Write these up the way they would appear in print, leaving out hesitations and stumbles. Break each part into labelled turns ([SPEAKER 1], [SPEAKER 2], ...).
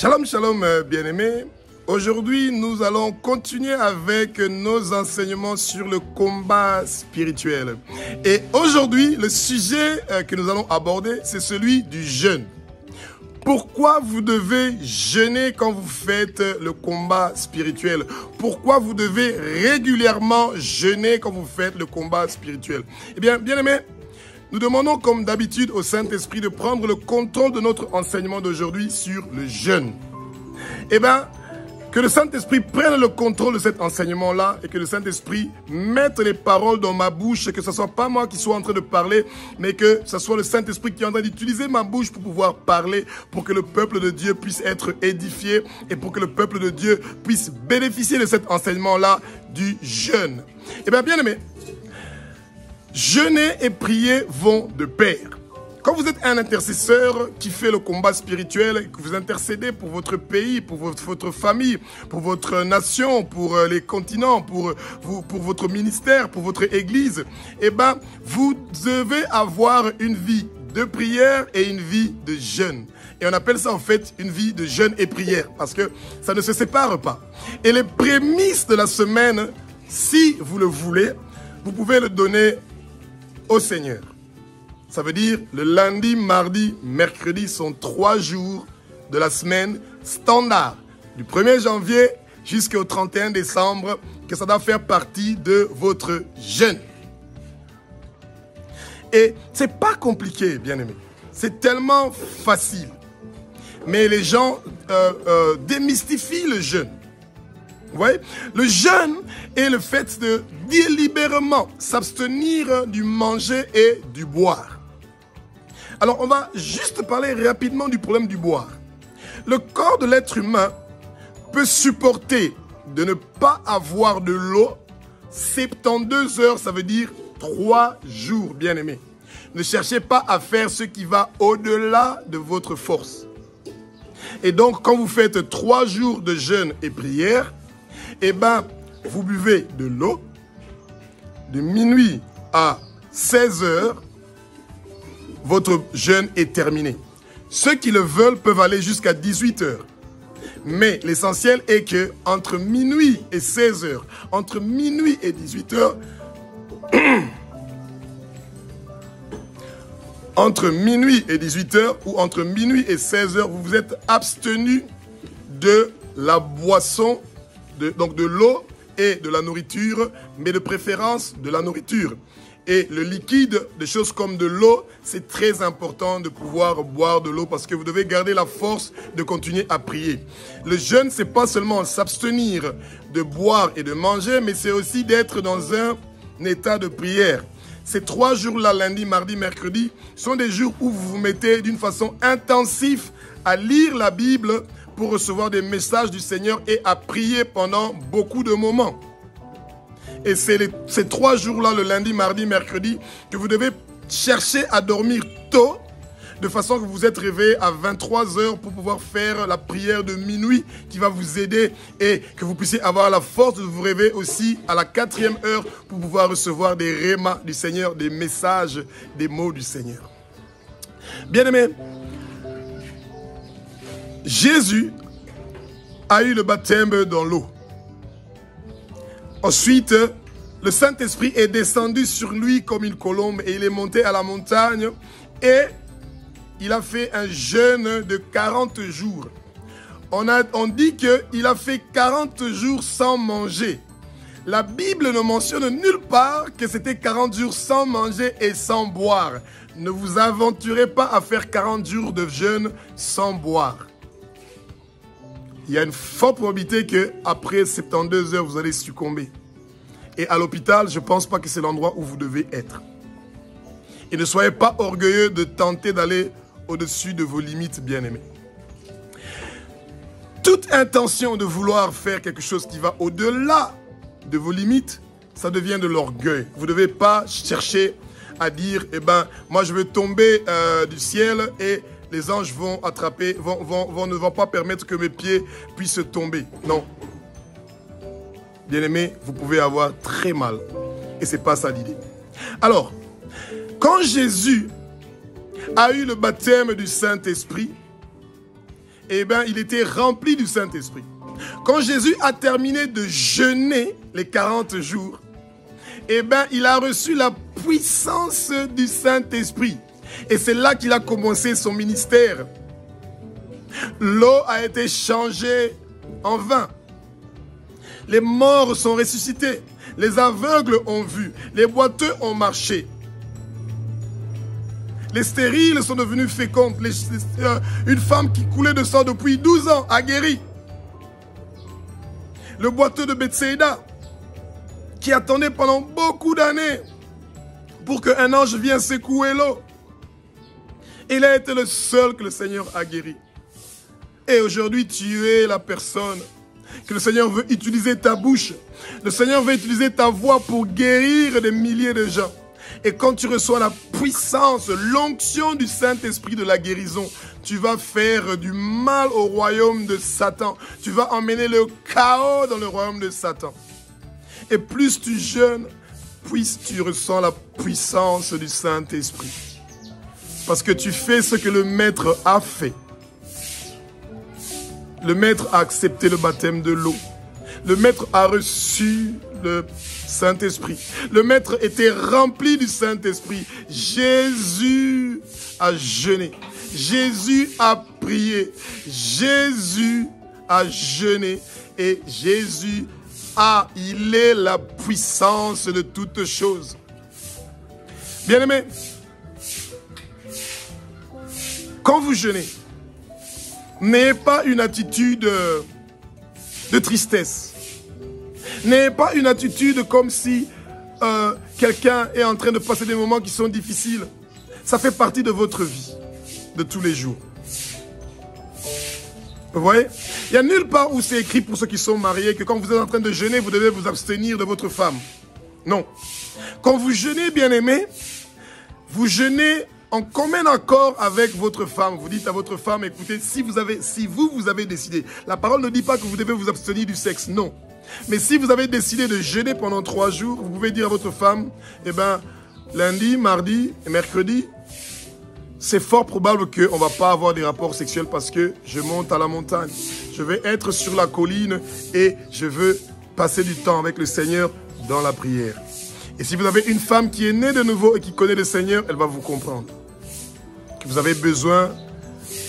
[SPEAKER 1] Shalom, shalom, bien-aimés. Aujourd'hui, nous allons continuer avec nos enseignements sur le combat spirituel. Et aujourd'hui, le sujet que nous allons aborder, c'est celui du jeûne. Pourquoi vous devez jeûner quand vous faites le combat spirituel? Pourquoi vous devez régulièrement jeûner quand vous faites le combat spirituel? Eh bien, bien-aimés, nous demandons comme d'habitude au Saint-Esprit de prendre le contrôle de notre enseignement d'aujourd'hui sur le jeûne. Eh bien, que le Saint-Esprit prenne le contrôle de cet enseignement-là et que le Saint-Esprit mette les paroles dans ma bouche, que ce ne soit pas moi qui sois en train de parler, mais que ce soit le Saint-Esprit qui est en train d'utiliser ma bouche pour pouvoir parler, pour que le peuple de Dieu puisse être édifié et pour que le peuple de Dieu puisse bénéficier de cet enseignement-là du jeûne. Eh bien, bien aimé, jeûner et prier vont de pair. Quand vous êtes un intercesseur qui fait le combat spirituel, que vous intercédez pour votre pays, pour votre famille, pour votre nation, pour les continents, pour votre ministère, pour votre église, eh ben, vous devez avoir une vie de prière et une vie de jeûne. Et on appelle ça en fait une vie de jeûne et prière parce que ça ne se sépare pas. Et les prémices de la semaine, si vous le voulez, vous pouvez le donner au Seigneur. Ça veut dire le lundi, mardi, mercredi sont 3 jours de la semaine standard. Du 1er janvier jusqu'au 31 décembre, que ça doit faire partie de votre jeûne. Et c'est pas compliqué, bien aimé. C'est tellement facile. Mais les gens démystifient le jeûne. Vous voyez? Le jeûne est le fait de délibérément s'abstenir du manger et du boire. Alors, on va juste parler rapidement du problème du boire. Le corps de l'être humain peut supporter de ne pas avoir de l'eau 72 heures, ça veut dire 3 jours, bien aimé. Ne cherchez pas à faire ce qui va au-delà de votre force. Et donc, quand vous faites 3 jours de jeûne et prière, eh ben, vous buvez de l'eau de minuit à 16 heures, votre jeûne est terminé. Ceux qui le veulent peuvent aller jusqu'à 18 heures. Mais l'essentiel est que entre minuit et 16 heures, entre minuit et 18 heures, entre minuit et 18 heures ou entre minuit et 16 heures, vous vous êtes abstenu de la boisson, donc de l'eau et de la nourriture, mais de préférence de la nourriture. Et le liquide, des choses comme de l'eau, c'est très important de pouvoir boire de l'eau parce que vous devez garder la force de continuer à prier. Le jeûne, c'est pas seulement s'abstenir de boire et de manger, mais c'est aussi d'être dans un état de prière. Ces 3 jours-là, lundi, mardi, mercredi, sont des jours où vous vous mettez d'une façon intensive à lire la Bible pour recevoir des messages du Seigneur et à prier pendant beaucoup de moments. Et c'est ces 3 jours-là, le lundi, mardi, mercredi, que vous devez chercher à dormir tôt, de façon que vous êtes réveillé à 23 heures pour pouvoir faire la prière de minuit qui va vous aider et que vous puissiez avoir la force de vous réveiller aussi à la 4e heure pour pouvoir recevoir des rémas du Seigneur, des messages, des mots du Seigneur. Bien-aimés, Jésus a eu le baptême dans l'eau. Ensuite, le Saint-Esprit est descendu sur lui comme une colombe et il est monté à la montagne et il a fait un jeûne de 40 jours. On dit qu'il a fait 40 jours sans manger. La Bible ne mentionne nulle part que c'était 40 jours sans manger et sans boire. Ne vous aventurez pas à faire 40 jours de jeûne sans boire. Il y a une forte probabilité qu'après 72 heures, vous allez succomber. Et à l'hôpital, je ne pense pas que c'est l'endroit où vous devez être. Et ne soyez pas orgueilleux de tenter d'aller au-dessus de vos limites, bien-aimés. Toute intention de vouloir faire quelque chose qui va au-delà de vos limites, ça devient de l'orgueil. Vous ne devez pas chercher à dire, eh ben, moi je veux tomber du ciel et les anges vont attraper, ne vont pas permettre que mes pieds puissent tomber. Non. Bien-aimés, vous pouvez avoir très mal. Et ce n'est pas ça l'idée. Alors, quand Jésus a eu le baptême du Saint-Esprit, eh bien, il était rempli du Saint-Esprit. Quand Jésus a terminé de jeûner les 40 jours, eh bien, il a reçu la puissance du Saint-Esprit. Et c'est là qu'il a commencé son ministère. L'eau a été changée en vin. Les morts sont ressuscités. Les aveugles ont vu. Les boiteux ont marché. Les stériles sont devenus fécondes. Une femme qui coulait de sang depuis 12 ans a guéri. Le boiteux de Bethsaïda, qui attendait pendant beaucoup d'années pour qu'un ange vienne secouer l'eau. Il a été le seul que le Seigneur a guéri. Et aujourd'hui, tu es la personne que le Seigneur veut utiliser ta bouche. Le Seigneur veut utiliser ta voix pour guérir des milliers de gens. Et quand tu reçois la puissance, l'onction du Saint-Esprit de la guérison, tu vas faire du mal au royaume de Satan. Tu vas emmener le chaos dans le royaume de Satan. Et plus tu jeûnes, plus tu ressens la puissance du Saint-Esprit. Parce que tu fais ce que le Maître a fait. Le Maître a accepté le baptême de l'eau. Le Maître a reçu le Saint-Esprit. Le Maître était rempli du Saint-Esprit. Jésus a jeûné. Jésus a prié. Jésus a jeûné. Et Jésus il est la puissance de toutes choses. Bien-aimés, quand vous jeûnez, n'ayez pas une attitude de tristesse. N'ayez pas une attitude comme si quelqu'un est en train de passer des moments qui sont difficiles. Ça fait partie de votre vie, de tous les jours. Vous voyez? Il n'y a nulle part où c'est écrit pour ceux qui sont mariés que quand vous êtes en train de jeûner, vous devez vous abstenir de votre femme. Non. Quand vous jeûnez, bien-aimés, vous jeûnez en commun accord avec votre femme. Vous dites à votre femme, écoutez, si vous avez décidé, la parole ne dit pas que vous devez vous abstenir du sexe, non. Mais si vous avez décidé de jeûner pendant 3 jours, vous pouvez dire à votre femme, eh bien, lundi, mardi et mercredi, c'est fort probable qu'on ne va pas avoir des rapports sexuels parce que je monte à la montagne. Je vais être sur la colline et je veux passer du temps avec le Seigneur dans la prière. Et si vous avez une femme qui est née de nouveau et qui connaît le Seigneur, elle va vous comprendre. Que vous avez besoin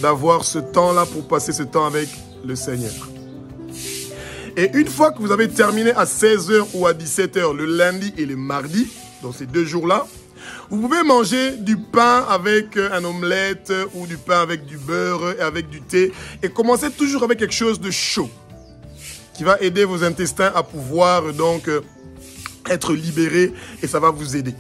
[SPEAKER 1] d'avoir ce temps-là pour passer ce temps avec le Seigneur. Et une fois que vous avez terminé à 16h ou à 17h le lundi et le mardi, dans ces 2 jours-là, vous pouvez manger du pain avec un omelette ou du pain avec du beurre et avec du thé. Et commencez toujours avec quelque chose de chaud qui va aider vos intestins à pouvoir donc être libérés et ça va vous aider.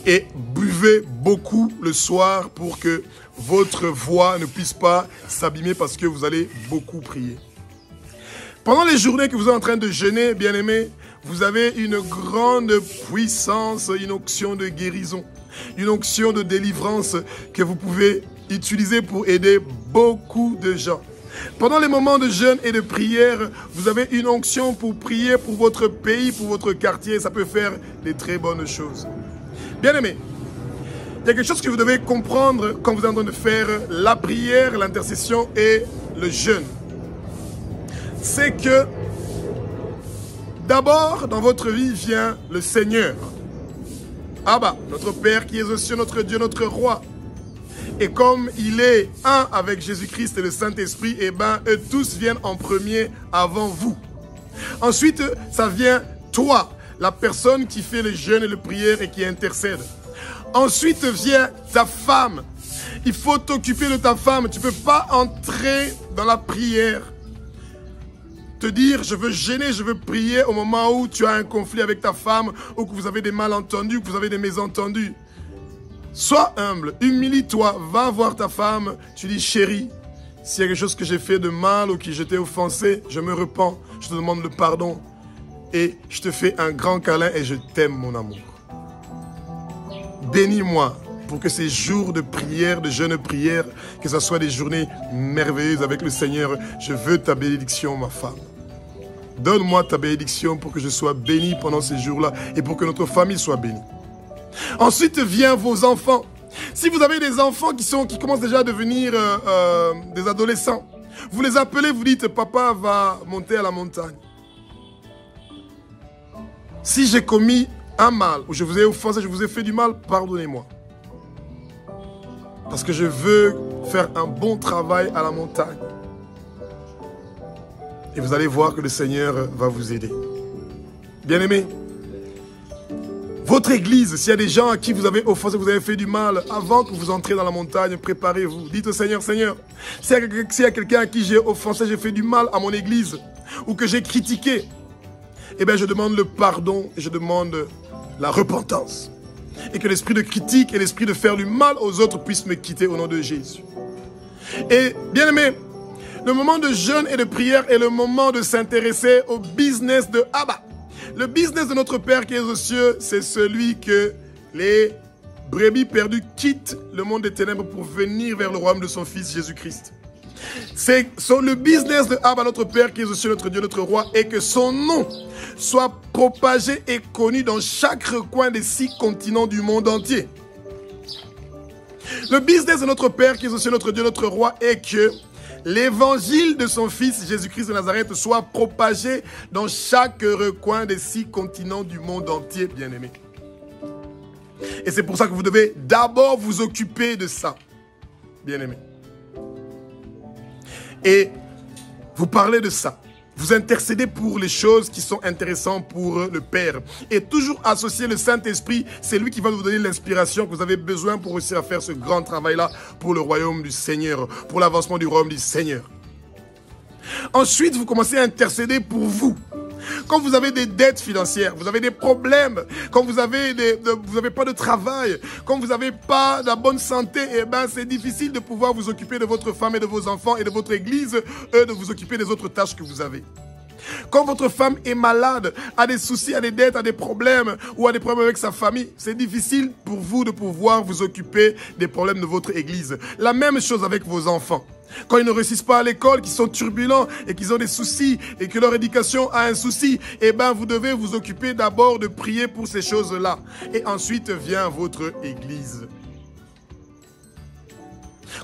[SPEAKER 1] Et buvez beaucoup le soir pour que votre voix ne puisse pas s'abîmer parce que vous allez beaucoup prier. Pendant les journées que vous êtes en train de jeûner, bien-aimés, vous avez une grande puissance, une onction de guérison, une onction de délivrance que vous pouvez utiliser pour aider beaucoup de gens. Pendant les moments de jeûne et de prière, vous avez une onction pour prier pour votre pays, pour votre quartier. Ça peut faire des très bonnes choses. Bien-aimés, il y a quelque chose que vous devez comprendre quand vous êtes en train de faire la prière, l'intercession et le jeûne. C'est que d'abord, dans votre vie, vient le Seigneur. Abba, notre Père qui est aux cieux, notre Dieu, notre Roi. Et comme il est un avec Jésus-Christ et le Saint-Esprit, eh bien, eux tous viennent en premier avant vous. Ensuite, ça vient toi, la personne qui fait le jeûne et la prière et qui intercède. Ensuite vient ta femme. Il faut t'occuper de ta femme. Tu ne peux pas entrer dans la prière, te dire je veux jeûner, je veux prier au moment où tu as un conflit avec ta femme ou que vous avez des malentendus, que vous avez des mésentendus. Sois humble, humilie-toi, va voir ta femme. Tu dis chérie, s'il y a quelque chose que j'ai fait de mal ou que je t'ai offensé, je me repens, je te demande le pardon et je te fais un grand câlin et je t'aime mon amour. Bénis-moi pour que ces jours de prière, de jeûne prière, que ce soit des journées merveilleuses avec le Seigneur. Je veux ta bénédiction, ma femme. Donne-moi ta bénédiction pour que je sois béni pendant ces jours-là et pour que notre famille soit bénie. Ensuite vient vos enfants. Si vous avez des enfants qui commencent déjà à devenir des adolescents, Vous les appelez, vous dites, papa va monter à la montagne. Si j'ai commis un mal, ou je vous ai offensé, je vous ai fait du mal, pardonnez-moi. Parce que je veux faire un bon travail à la montagne. Et vous allez voir que le Seigneur va vous aider. Bien-aimés, votre église, s'il y a des gens à qui vous avez offensé, vous avez fait du mal, avant que vous entrez dans la montagne, préparez-vous. Dites au Seigneur, Seigneur, s'il y a quelqu'un à qui j'ai offensé, j'ai fait du mal à mon église, ou que j'ai critiqué, eh bien je demande le pardon et je demande la repentance. Et que l'esprit de critique et l'esprit de faire du mal aux autres puissent me quitter au nom de Jésus. Et bien-aimés, le moment de jeûne et de prière est le moment de s'intéresser au business de Abba. Le business de notre Père qui est aux cieux, c'est celui que les brebis perdues quittent le monde des ténèbres pour venir vers le royaume de son Fils Jésus-Christ. C'est le business de Abba, notre Père qui est aux cieux, notre Dieu, notre Roi, et que son nom soit propagé et connu dans chaque recoin des 6 continents du monde entier. Le business de notre Père qui est aux cieux, notre Dieu, notre Roi, est que l'évangile de son Fils Jésus-Christ de Nazareth soit propagé dans chaque recoin des 6 continents du monde entier, bien-aimés. Et c'est pour ça que vous devez d'abord vous occuper de ça, bien-aimés. Et vous parlez de ça. Vous intercédez pour les choses qui sont intéressantes pour le Père. Et toujours associer le Saint-Esprit, c'est lui qui va vous donner l'inspiration que vous avez besoin pour réussir à faire ce grand travail-là pour le royaume du Seigneur, pour l'avancement du royaume du Seigneur. Ensuite, vous commencez à intercéder pour vous. Quand vous avez des dettes financières, vous avez des problèmes, quand vous n'avez pas de travail, quand vous n'avez pas de la bonne santé, eh ben c'est difficile de pouvoir vous occuper de votre femme et de vos enfants et de votre église, de vous occuper des autres tâches que vous avez. Quand votre femme est malade, a des soucis, a des dettes, a des problèmes ou a des problèmes avec sa famille, c'est difficile pour vous de pouvoir vous occuper des problèmes de votre église. La même chose avec vos enfants. Quand ils ne réussissent pas à l'école, qu'ils sont turbulents et qu'ils ont des soucis et que leur éducation a un souci, eh bien vous devez vous occuper d'abord de prier pour ces choses-là. Et ensuite vient votre église.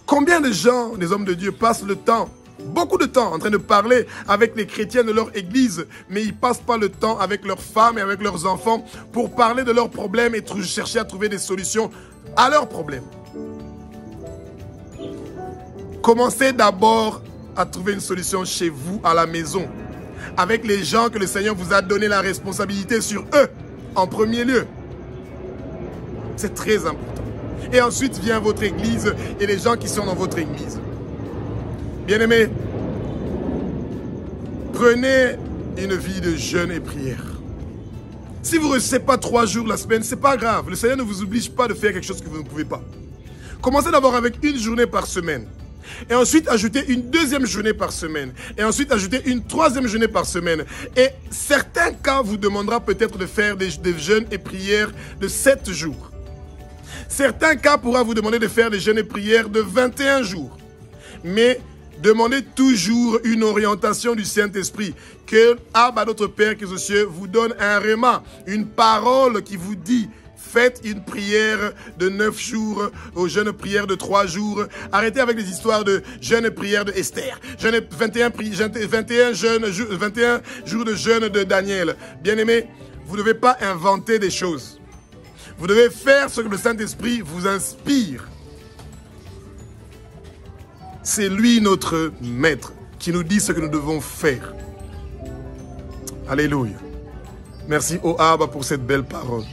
[SPEAKER 1] Combien de gens, des hommes de Dieu, passent le temps, beaucoup de temps, en train de parler avec les chrétiens de leur église, mais ils ne passent pas le temps avec leurs femmes et avec leurs enfants pour parler de leurs problèmes et chercher à trouver des solutions à leurs problèmes. Commencez d'abord à trouver une solution chez vous, à la maison, avec les gens que le Seigneur vous a donné la responsabilité sur eux, en premier lieu. C'est très important. Et ensuite vient votre église et les gens qui sont dans votre église. Bien-aimés, prenez une vie de jeûne et prière. Si vous ne réussissez pas 3 jours la semaine, ce n'est pas grave. Le Seigneur ne vous oblige pas de faire quelque chose que vous ne pouvez pas. Commencez d'abord avec une journée par semaine. Et ensuite, ajoutez une 2e journée par semaine. Et ensuite, ajoutez une 3e journée par semaine. Et certains cas vous demandera peut-être de faire des jeûnes et prières de 7 jours. Certains cas pourra vous demander de faire des jeûnes et prières de 21 jours. Mais demandez toujours une orientation du Saint-Esprit. Que Abba, notre Père qui est aux cieux, vous donne un réma, une parole qui vous dit: faites une prière de 9 jours, aux jeûnes prières de 3 jours. Arrêtez avec les histoires de jeûnes prières de Esther. 21 jours de jeûne de Daniel. Bien-aimés, vous ne devez pas inventer des choses. Vous devez faire ce que le Saint-Esprit vous inspire. C'est lui notre maître qui nous dit ce que nous devons faire. Alléluia. Merci, ô Abba, pour cette belle parole.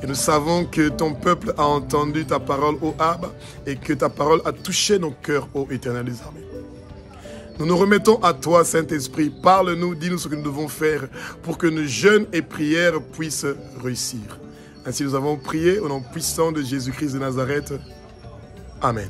[SPEAKER 1] Et nous savons que ton peuple a entendu ta parole, ô Abba, et que ta parole a touché nos cœurs, ô Éternel des armées. Nous nous remettons à toi, Saint-Esprit. Parle-nous, dis-nous ce que nous devons faire pour que nos jeûnes et prières puissent réussir. Ainsi nous avons prié au nom puissant de Jésus-Christ de Nazareth. Amen.